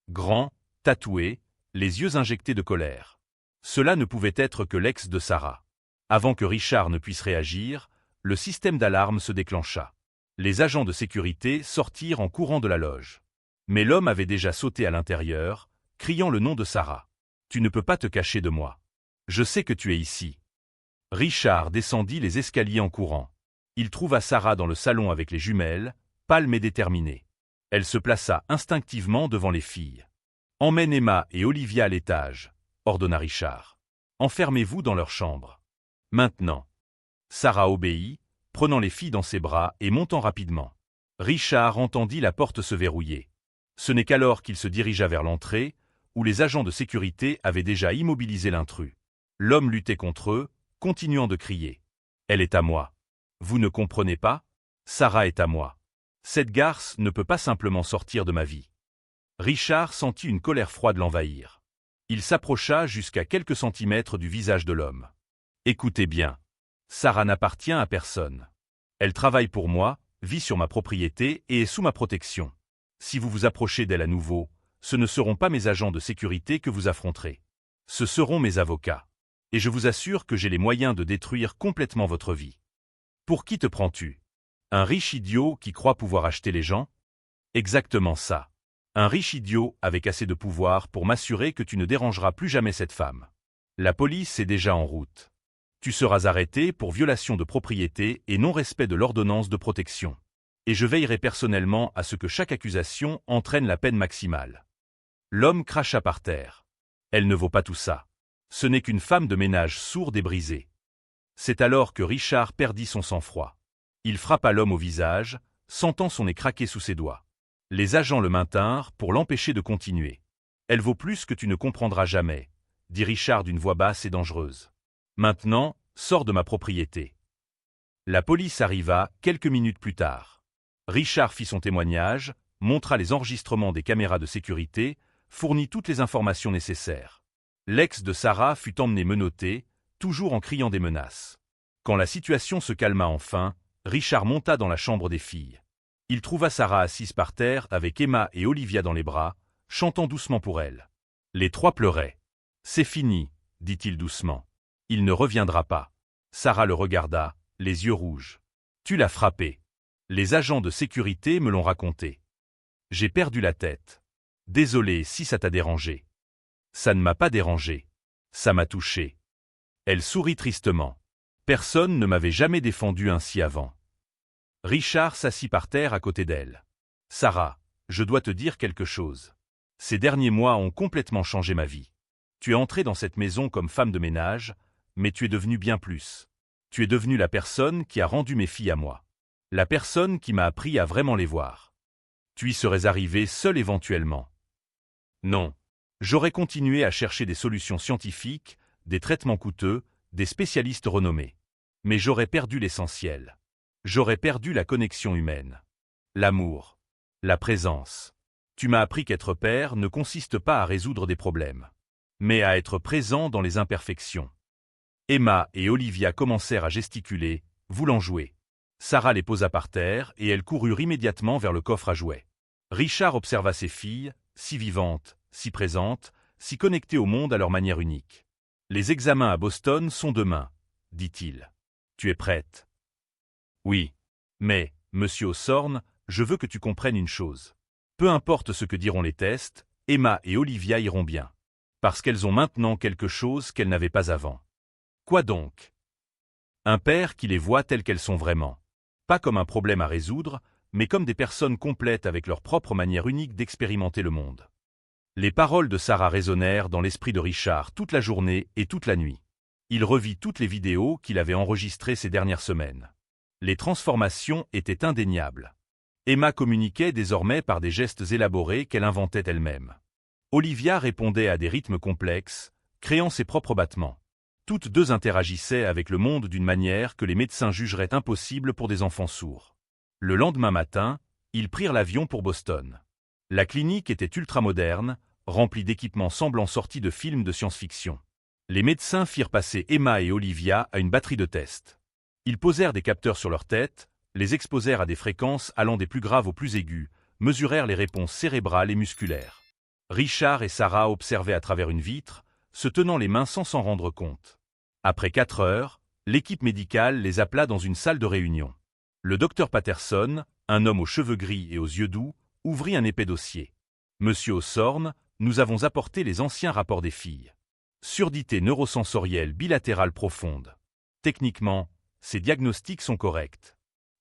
Grand, tatoué, les yeux injectés de colère. Cela ne pouvait être que l'ex de Sarah. Avant que Richard ne puisse réagir, le système d'alarme se déclencha. Les agents de sécurité sortirent en courant de la loge. Mais l'homme avait déjà sauté à l'intérieur, criant le nom de Sarah. « Tu ne peux pas te cacher de moi. Je sais que tu es ici. » Richard descendit les escaliers en courant. Il trouva Sarah dans le salon avec les jumelles, pâle et déterminée. Elle se plaça instinctivement devant les filles. « Emmène Emma et Olivia à l'étage, » ordonna Richard. « Enfermez-vous dans leur chambre. Maintenant. » Sarah obéit, prenant les filles dans ses bras et montant rapidement. Richard entendit la porte se verrouiller. Ce n'est qu'alors qu'il se dirigea vers l'entrée, où les agents de sécurité avaient déjà immobilisé l'intrus. L'homme luttait contre eux, continuant de crier. « Elle est à moi. Vous ne comprenez pas? Sarah est à moi. Cette garce ne peut pas simplement sortir de ma vie. » Richard sentit une colère froide l'envahir. Il s'approcha jusqu'à quelques centimètres du visage de l'homme. « Écoutez bien. Sarah n'appartient à personne. Elle travaille pour moi, vit sur ma propriété et est sous ma protection. Si vous vous approchez d'elle à nouveau, ce ne seront pas mes agents de sécurité que vous affronterez. Ce seront mes avocats. Et je vous assure que j'ai les moyens de détruire complètement votre vie. Pour qui te prends-tu? Un riche idiot qui croit pouvoir acheter les gens? Exactement ça. Un riche idiot avec assez de pouvoir pour m'assurer que tu ne dérangeras plus jamais cette femme. La police est déjà en route. Tu seras arrêté pour violation de propriété et non-respect de l'ordonnance de protection. Et je veillerai personnellement à ce que chaque accusation entraîne la peine maximale. » L'homme cracha par terre. « Elle ne vaut pas tout ça. Ce n'est qu'une femme de ménage sourde et brisée. » C'est alors que Richard perdit son sang-froid. Il frappa l'homme au visage, sentant son nez craquer sous ses doigts. Les agents le maintinrent pour l'empêcher de continuer. « Elle vaut plus que tu ne comprendras jamais, » dit Richard d'une voix basse et dangereuse. « Maintenant, sors de ma propriété. » La police arriva quelques minutes plus tard. Richard fit son témoignage, montra les enregistrements des caméras de sécurité, fournit toutes les informations nécessaires. L'ex de Sarah fut emmené menotté, toujours en criant des menaces. Quand la situation se calma enfin, Richard monta dans la chambre des filles. Il trouva Sarah assise par terre avec Emma et Olivia dans les bras, chantant doucement pour elle. Les trois pleuraient. « C'est fini, » dit-il doucement. « Il ne reviendra pas. » Sarah le regarda, les yeux rouges. « Tu l'as frappé. Les agents de sécurité me l'ont raconté. J'ai perdu la tête. Désolé si ça t'a dérangé. » Ça ne m'a pas dérangé. Ça m'a touché. Elle sourit tristement. Personne ne m'avait jamais défendu ainsi avant. Richard s'assit par terre à côté d'elle. « Sarah, je dois te dire quelque chose. Ces derniers mois ont complètement changé ma vie. Tu es entrée dans cette maison comme femme de ménage, mais tu es devenue bien plus. Tu es devenue la personne qui a rendu mes filles à moi. La personne qui m'a appris à vraiment les voir. Tu y serais arrivée seule éventuellement. Non. J'aurais continué à chercher des solutions scientifiques, des traitements coûteux, des spécialistes renommés. Mais j'aurais perdu l'essentiel. J'aurais perdu la connexion humaine. L'amour. La présence. Tu m'as appris qu'être père ne consiste pas à résoudre des problèmes, mais à être présent dans les imperfections. » Emma et Olivia commencèrent à gesticuler, voulant jouer. Sarah les posa par terre et elles coururent immédiatement vers le coffre à jouets. Richard observa ses filles, si vivantes, si présentes, si connectées au monde à leur manière unique. « Les examens à Boston sont demain, » dit-il. « Tu es prête? » « Oui. Mais, monsieur Osborne, je veux que tu comprennes une chose. Peu importe ce que diront les tests, Emma et Olivia iront bien. Parce qu'elles ont maintenant quelque chose qu'elles n'avaient pas avant. » Quoi donc? Un père qui les voit telles qu'elles sont vraiment. Pas comme un problème à résoudre, mais comme des personnes complètes avec leur propre manière unique d'expérimenter le monde. Les paroles de Sarah résonnèrent dans l'esprit de Richard toute la journée et toute la nuit. Il revit toutes les vidéos qu'il avait enregistrées ces dernières semaines. Les transformations étaient indéniables. Emma communiquait désormais par des gestes élaborés qu'elle inventait elle-même. Olivia répondait à des rythmes complexes, créant ses propres battements. Toutes deux interagissaient avec le monde d'une manière que les médecins jugeraient impossible pour des enfants sourds. Le lendemain matin, ils prirent l'avion pour Boston. La clinique était ultramoderne, remplie d'équipements semblant sortis de films de science-fiction. Les médecins firent passer Emma et Olivia à une batterie de tests. Ils posèrent des capteurs sur leur tête, les exposèrent à des fréquences allant des plus graves aux plus aiguës, mesurèrent les réponses cérébrales et musculaires. Richard et Sarah observaient à travers une vitre, se tenant les mains sans s'en rendre compte. Après 4 heures, l'équipe médicale les appela dans une salle de réunion. Le docteur Patterson, un homme aux cheveux gris et aux yeux doux, ouvrit un épais dossier. « Monsieur Osborne, nous avons apporté les anciens rapports des filles. Surdité neurosensorielle bilatérale profonde. Techniquement, ces diagnostics sont corrects.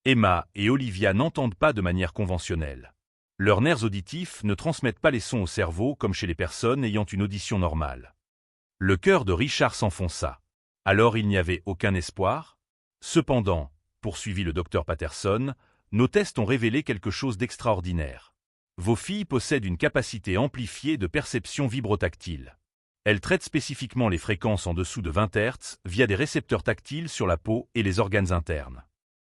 Emma et Olivia n'entendent pas de manière conventionnelle. Leurs nerfs auditifs ne transmettent pas les sons au cerveau comme chez les personnes ayant une audition normale. » Le cœur de Richard s'enfonça. Alors il n'y avait aucun espoir? Cependant, poursuivit le docteur Patterson, nos tests ont révélé quelque chose d'extraordinaire. Vos filles possèdent une capacité amplifiée de perception vibrotactile. Elles traitent spécifiquement les fréquences en dessous de 20 Hz via des récepteurs tactiles sur la peau et les organes internes.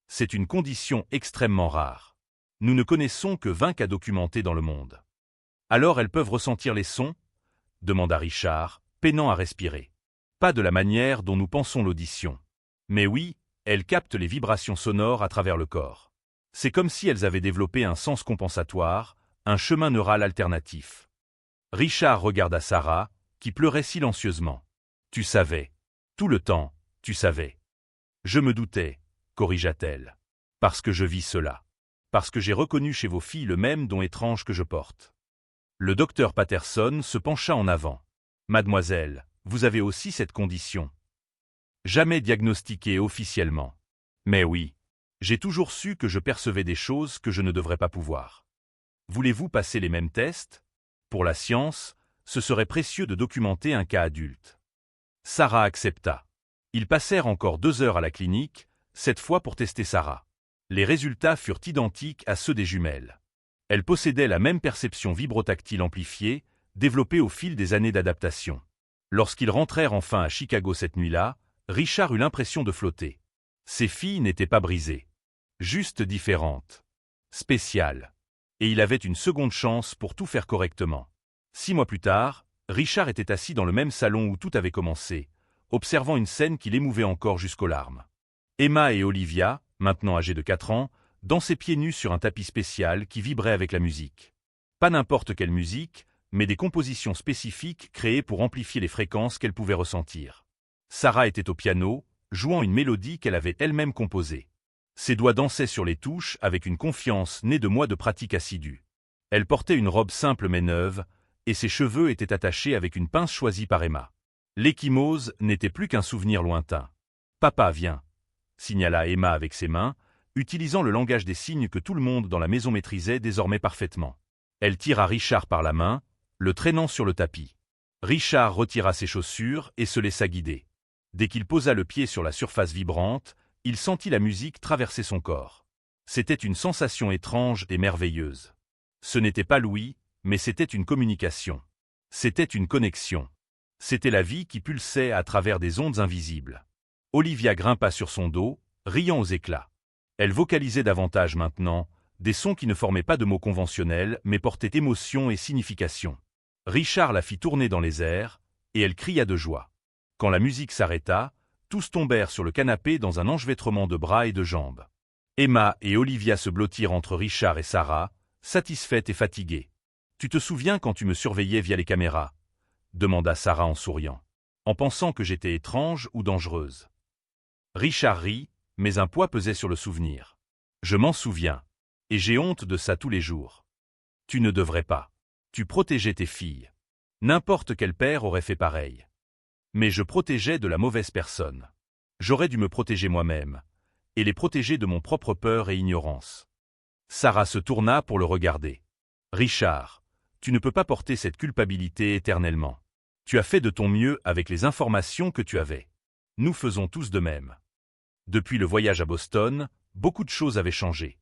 C'est une condition extrêmement rare. Nous ne connaissons que 20 cas documentés dans le monde. Alors elles peuvent ressentir les sons? Demanda Richard, peinant à respirer. Pas de la manière dont nous pensons l'audition. Mais oui, elles captent les vibrations sonores à travers le corps. C'est comme si elles avaient développé un sens compensatoire, un chemin neural alternatif. Richard regarda Sarah, qui pleurait silencieusement. Tu savais. Tout le temps, tu savais. Je me doutais, corrigea-t-elle. Parce que je vis cela. Parce que j'ai reconnu chez vos filles le même don étrange que je porte. Le docteur Patterson se pencha en avant. Mademoiselle, vous avez aussi cette condition. Jamais diagnostiquée officiellement. Mais oui, j'ai toujours su que je percevais des choses que je ne devrais pas pouvoir. Voulez-vous passer les mêmes tests? Pour la science, ce serait précieux de documenter un cas adulte. Sarah accepta. Ils passèrent encore 2 heures à la clinique, cette fois pour tester Sarah. Les résultats furent identiques à ceux des jumelles. Elles possédaient la même perception vibrotactile amplifiée, développée au fil des années d'adaptation. Lorsqu'ils rentrèrent enfin à Chicago cette nuit-là, Richard eut l'impression de flotter. Ses filles n'étaient pas brisées. Juste différentes. Spéciales. Et il avait une seconde chance pour tout faire correctement. 6 mois plus tard, Richard était assis dans le même salon où tout avait commencé, observant une scène qui l'émouvait encore jusqu'aux larmes. Emma et Olivia, maintenant âgées de 4 ans, dansaient pieds nus sur un tapis spécial qui vibrait avec la musique. Pas n'importe quelle musique, mais des compositions spécifiques créées pour amplifier les fréquences qu'elles pouvaient ressentir. Sarah était au piano, jouant une mélodie qu'elle avait elle-même composée. Ses doigts dansaient sur les touches avec une confiance née de mois de pratique assidue. Elle portait une robe simple mais neuve, et ses cheveux étaient attachés avec une pince choisie par Emma. L'échymose n'était plus qu'un souvenir lointain. « Papa, viens !» signala Emma avec ses mains, utilisant le langage des signes que tout le monde dans la maison maîtrisait désormais parfaitement. Elle tira Richard par la main, le traînant sur le tapis. Richard retira ses chaussures et se laissa guider. Dès qu'il posa le pied sur la surface vibrante, il sentit la musique traverser son corps. C'était une sensation étrange et merveilleuse. Ce n'était pas l'ouïe, mais c'était une communication. C'était une connexion. C'était la vie qui pulsait à travers des ondes invisibles. Olivia grimpa sur son dos, riant aux éclats. Elle vocalisait davantage maintenant, des sons qui ne formaient pas de mots conventionnels mais portaient émotion et signification. Richard la fit tourner dans les airs, et elle cria de joie. Quand la musique s'arrêta, tous tombèrent sur le canapé dans un enchevêtrement de bras et de jambes. Emma et Olivia se blottirent entre Richard et Sarah, satisfaites et fatiguées. « Tu te souviens quand tu me surveillais via les caméras ?» demanda Sarah en souriant, en pensant que j'étais étrange ou dangereuse. Richard rit, mais un poids pesait sur le souvenir. « Je m'en souviens, et j'ai honte de ça tous les jours. Tu ne devrais pas. Tu protégeais tes filles. N'importe quel père aurait fait pareil. Mais je protégeais de la mauvaise personne. J'aurais dû me protéger moi-même, et les protéger de mon propre peur et ignorance. » Sarah se tourna pour le regarder. « Richard, tu ne peux pas porter cette culpabilité éternellement. Tu as fait de ton mieux avec les informations que tu avais. Nous faisons tous de même. » Depuis le voyage à Boston, beaucoup de choses avaient changé.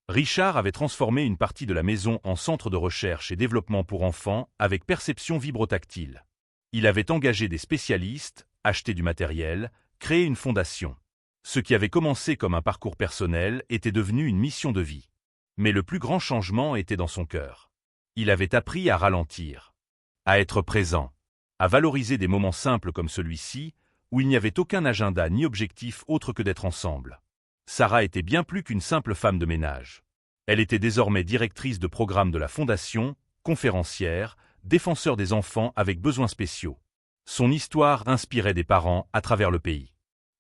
Richard avait transformé une partie de la maison en centre de recherche et développement pour enfants avec perception vibrotactile. Il avait engagé des spécialistes, acheté du matériel, créé une fondation. Ce qui avait commencé comme un parcours personnel était devenu une mission de vie. Mais le plus grand changement était dans son cœur. Il avait appris à ralentir, à être présent, à valoriser des moments simples comme celui-ci, où il n'y avait aucun agenda ni objectif autre que d'être ensemble. Sarah était bien plus qu'une simple femme de ménage. Elle était désormais directrice de programme de la Fondation, conférencière, défenseur des enfants avec besoins spéciaux. Son histoire inspirait des parents à travers le pays.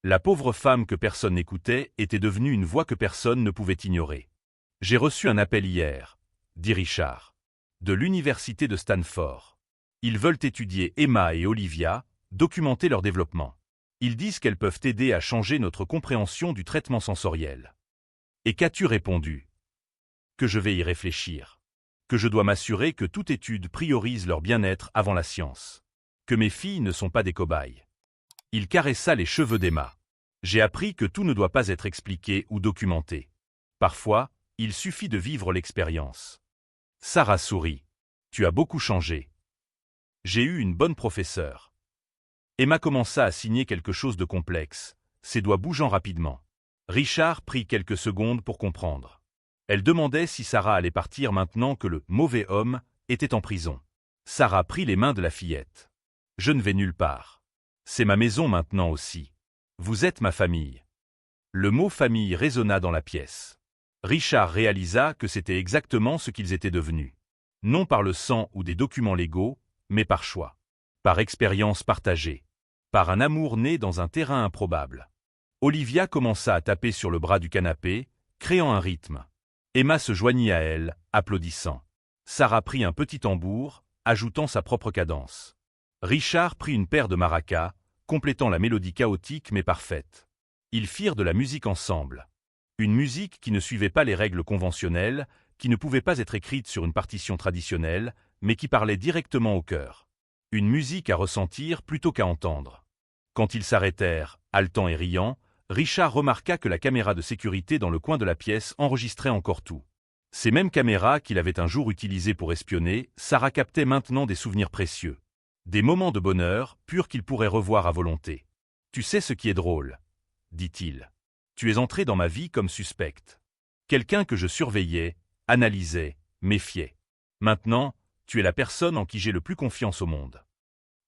La pauvre femme que personne n'écoutait était devenue une voix que personne ne pouvait ignorer. « J'ai reçu un appel hier, » dit Richard, de l'université de Stanford. Ils veulent étudier Emma et Olivia, documenter leur développement. Ils disent qu'elles peuvent aider à changer notre compréhension du traitement sensoriel. Et qu'as-tu répondu? Que je vais y réfléchir. Que je dois m'assurer que toute étude priorise leur bien-être avant la science. Que mes filles ne sont pas des cobayes. Il caressa les cheveux d'Emma. J'ai appris que tout ne doit pas être expliqué ou documenté. Parfois, il suffit de vivre l'expérience. Sarah sourit. Tu as beaucoup changé. J'ai eu une bonne professeure. Emma commença à signer quelque chose de complexe, ses doigts bougeant rapidement. Richard prit quelques secondes pour comprendre. Elle demandait si Sarah allait partir maintenant que le « mauvais homme » était en prison. Sarah prit les mains de la fillette. « Je ne vais nulle part. C'est ma maison maintenant aussi. Vous êtes ma famille. » Le mot « famille » résonna dans la pièce. Richard réalisa que c'était exactement ce qu'ils étaient devenus. Non par le sang ou des documents légaux, mais par choix. Par expérience partagée. Par un amour né dans un terrain improbable. Olivia commença à taper sur le bras du canapé, créant un rythme. Emma se joignit à elle, applaudissant. Sarah prit un petit tambour, ajoutant sa propre cadence. Richard prit une paire de maracas, complétant la mélodie chaotique mais parfaite. Ils firent de la musique ensemble. Une musique qui ne suivait pas les règles conventionnelles, qui ne pouvait pas être écrite sur une partition traditionnelle, mais qui parlait directement au cœur. Une musique à ressentir plutôt qu'à entendre. Quand ils s'arrêtèrent, haletants et riant, Richard remarqua que la caméra de sécurité dans le coin de la pièce enregistrait encore tout. Ces mêmes caméras qu'il avait un jour utilisées pour espionner, Sarah captait maintenant des souvenirs précieux. Des moments de bonheur, purs qu'il pourrait revoir à volonté. « Tu sais ce qui est drôle ?» dit-il. « Tu es entré dans ma vie comme suspecte. Quelqu'un que je surveillais, analysais, méfiais. Maintenant, tu es la personne en qui j'ai le plus confiance au monde.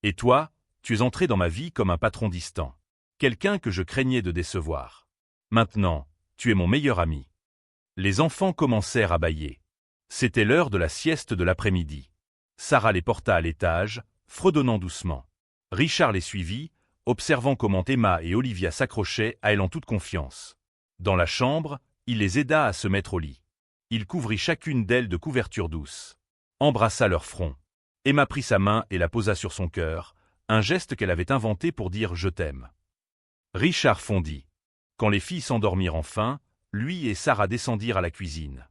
Et toi, tu es entré dans ma vie comme un patron distant. Quelqu'un que je craignais de décevoir. Maintenant, tu es mon meilleur ami. » Les enfants commencèrent à bâiller. C'était l'heure de la sieste de l'après-midi. Sarah les porta à l'étage, fredonnant doucement. Richard les suivit, observant comment Emma et Olivia s'accrochaient à elle en toute confiance. Dans la chambre, il les aida à se mettre au lit. Il couvrit chacune d'elles de couvertures douces. Embrassa leur front. Emma prit sa main et la posa sur son cœur, un geste qu'elle avait inventé pour dire « je t'aime ». Richard fondit. Quand les filles s'endormirent enfin, lui et Sarah descendirent à la cuisine.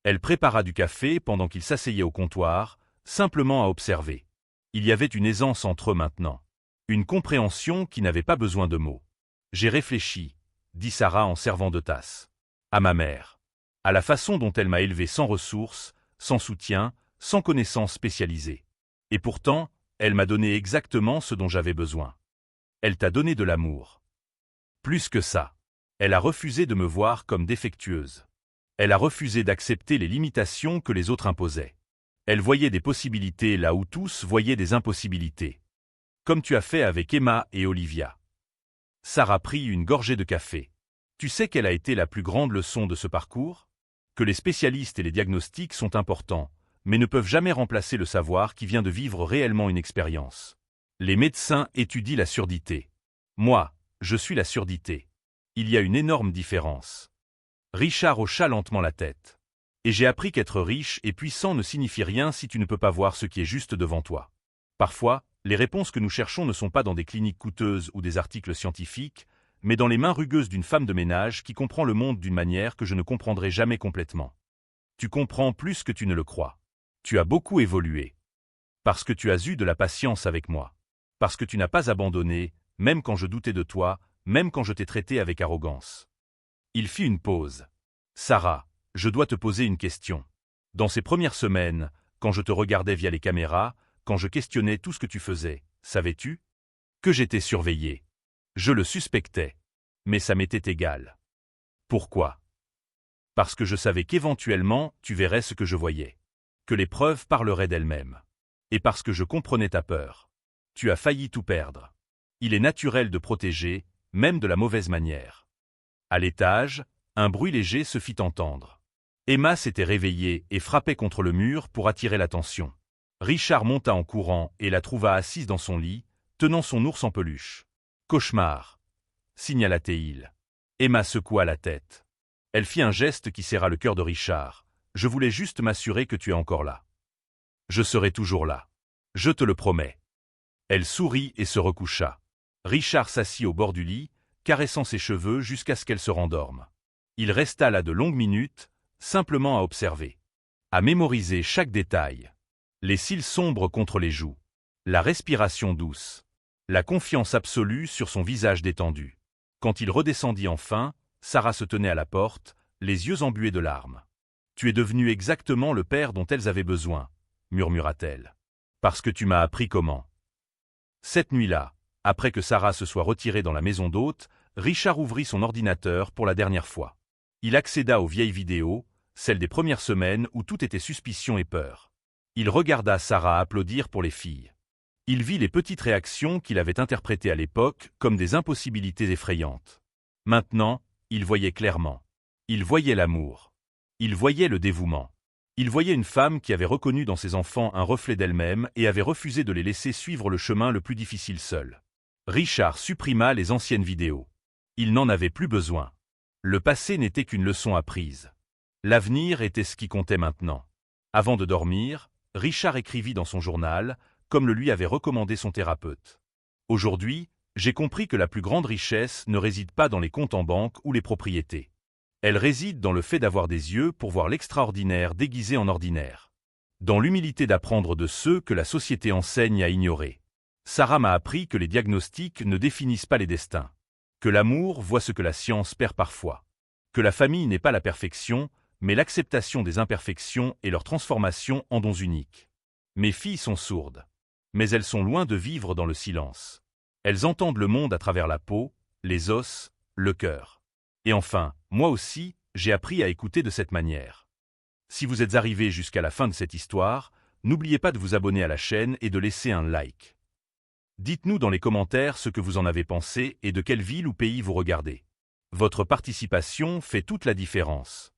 Elle prépara du café pendant qu'ils s'asseyaient au comptoir, simplement à observer. Il y avait une aisance entre eux maintenant. Une compréhension qui n'avait pas besoin de mots. « J'ai réfléchi », dit Sarah en servant de tasse. « À ma mère. À la façon dont elle m'a élevé sans ressources, sans soutien, sans connaissances spécialisées. Et pourtant, elle m'a donné exactement ce dont j'avais besoin. Elle t'a donné de l'amour. Plus que ça. Elle a refusé de me voir comme défectueuse. Elle a refusé d'accepter les limitations que les autres imposaient. Elle voyait des possibilités là où tous voyaient des impossibilités. Comme tu as fait avec Emma et Olivia. » Sarah prit une gorgée de café. « Tu sais quelle a été la plus grande leçon de ce parcours? Que les spécialistes et les diagnostics sont importants, mais ne peuvent jamais remplacer le savoir qui vient de vivre réellement une expérience. Les médecins étudient la surdité. Moi, je suis la surdité. Il y a une énorme différence. » Richard hocha lentement la tête. « Et j'ai appris qu'être riche et puissant ne signifie rien si tu ne peux pas voir ce qui est juste devant toi. Parfois, les réponses que nous cherchons ne sont pas dans des cliniques coûteuses ou des articles scientifiques, mais dans les mains rugueuses d'une femme de ménage qui comprend le monde d'une manière que je ne comprendrai jamais complètement. Tu comprends plus que tu ne le crois. Tu as beaucoup évolué. Parce que tu as eu de la patience avec moi. Parce que tu n'as pas abandonné, même quand je doutais de toi, même quand je t'ai traité avec arrogance. » Il fit une pause. « Sarah, je dois te poser une question. Dans ces premières semaines, quand je te regardais via les caméras, quand je questionnais tout ce que tu faisais, savais-tu que j'étais surveillé? Je le suspectais. Mais ça m'était égal. Pourquoi? Parce que je savais qu'éventuellement, tu verrais ce que je voyais. Que les preuves parleraient d'elles-mêmes. Et parce que je comprenais ta peur. Tu as failli tout perdre. Il est naturel de protéger, même de la mauvaise manière. À l'étage, un bruit léger se fit entendre. Emma s'était réveillée et frappait contre le mur pour attirer l'attention. Richard monta en courant et la trouva assise dans son lit, tenant son ours en peluche. « Cauchemar !» signala-t-il. Emma secoua la tête. Elle fit un geste qui serra le cœur de Richard. « Je voulais juste m'assurer que tu es encore là. »« Je serai toujours là. Je te le promets. » Elle sourit et se recoucha. Richard s'assit au bord du lit, caressant ses cheveux jusqu'à ce qu'elle se rendorme. Il resta là de longues minutes, simplement à observer. À mémoriser chaque détail. Les cils sombres contre les joues. La respiration douce. La confiance absolue sur son visage détendu. Quand il redescendit enfin, Sarah se tenait à la porte, les yeux embués de larmes. « Tu es devenu exactement le père dont elles avaient besoin, » murmura-t-elle. « Parce que tu m'as appris comment. » Cette nuit-là, après que Sarah se soit retirée dans la maison d'hôte, Richard ouvrit son ordinateur pour la dernière fois. Il accéda aux vieilles vidéos, celles des premières semaines où tout était suspicion et peur. Il regarda Sarah applaudir pour les filles. Il vit les petites réactions qu'il avait interprétées à l'époque comme des impossibilités effrayantes. Maintenant, il voyait clairement. Il voyait l'amour. Il voyait le dévouement. Il voyait une femme qui avait reconnu dans ses enfants un reflet d'elle-même et avait refusé de les laisser suivre le chemin le plus difficile seul. Richard supprima les anciennes vidéos. Il n'en avait plus besoin. Le passé n'était qu'une leçon apprise. L'avenir était ce qui comptait maintenant. Avant de dormir, Richard écrivit dans son journal, comme le lui avait recommandé son thérapeute. « Aujourd'hui, j'ai compris que la plus grande richesse ne réside pas dans les comptes en banque ou les propriétés. Elle réside dans le fait d'avoir des yeux pour voir l'extraordinaire déguisé en ordinaire. Dans l'humilité d'apprendre de ceux que la société enseigne à ignorer. Sarah m'a appris que les diagnostics ne définissent pas les destins. Que l'amour voit ce que la science perd parfois. Que la famille n'est pas la perfection, mais l'acceptation des imperfections et leur transformation en dons uniques. Mes filles sont sourdes. Mais elles sont loin de vivre dans le silence. Elles entendent le monde à travers la peau, les os, le cœur. Et enfin, moi aussi, j'ai appris à écouter de cette manière. Si vous êtes arrivé jusqu'à la fin de cette histoire, n'oubliez pas de vous abonner à la chaîne et de laisser un like. Dites-nous dans les commentaires ce que vous en avez pensé et de quelle ville ou pays vous regardez. Votre participation fait toute la différence.